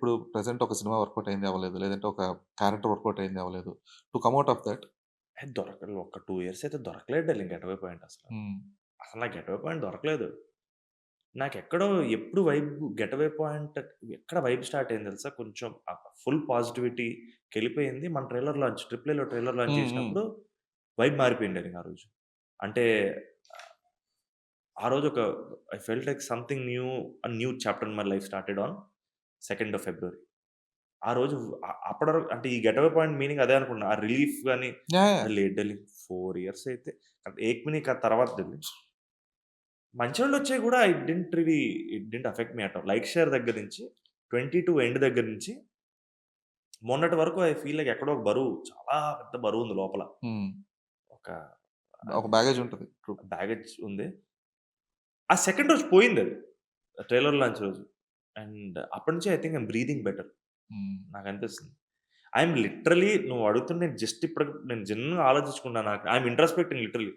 ఇప్పుడు ప్రెజెంట్ ఒక cinema work out అయింది అవ్వలేదు. లేదంటే ఒక క్యారెక్టర్ వర్కౌట్ అయింది అవ్వలేదు. To come out of that ఒక 2 ఇయర్స్ అయితే దొరకలేదు డార్లింగ్ గెట్ అవే పాయింట్ అసల. హ్మ్. అసలు నాకు గెట్ అవే పాయింట్ దొరకలేదు. నాకెక్కడో ఎప్పుడు వైబ్ గెట్ అవే పాయింట్ ఎక్కడ వైబ్ స్టార్ట్ అయింది తెలుసా? కొంచెం ఫుల్ పాజిటివిటీకెళ్ళిపోయింది. మన ట్రైలర్ లాంచ్ ట్రిపుల్ ఏలో ట్రైలర్ లాంచ్ హ్మ్. హ్మ్. చేసినప్పుడు వైబ్ మారిపోయింది డార్లింగ్ ఆ రోజు. అంటే ఆ రోజు I felt like something new chapter in my life started on 2 ఫిబ్రవరి. ఆ రోజు అప్పటి వరకు అంటే ఈ గెట్ అవే పాయింట్ మీనింగ్ అదే అనుకున్నా. ఆ రిలీఫ్ గాని యాహ్! యాహ్! లేదు డార్లింగ్ 4 ఇయర్స్ అయితే ఏక్ మినీ కా తర్వాత డార్లింగ్ మంచోళ్ళొచ్చాయి గూడా it didn't affect me at all. Like share దగ్గర నుంచి 22 ఎండ్ దగ్గర నుంచి మొన్నటి వరకు ఐ ఫీల్ లైక్ ఎక్కడో ఒక బరువు చాలా పెద్ద బరువుంది లోపల. హ్మ్. ఒక ఒక అది బ్యాగేజ్ ఉంటది. ట్రూ. బ్యాగేజ్ ఉంది. ఆ సెకండ్ రోజు పోయిందది. ట్రైలర్ లాంచ్ రోజు. అండ్ అప్పటి నుంచి I think I'm breathing better. హ్మ్. నాకనిపిస్తుంది. ఐయామ్ లిటరల్లీ నువ్వు అడుగుతుంటే నేను జస్ట్ ఇప్పుడు నేను జెన్యూన్‌గా ఆలోచించుకున్నా. I'm ఇంట్రోస్పెక్టింగ్ literally.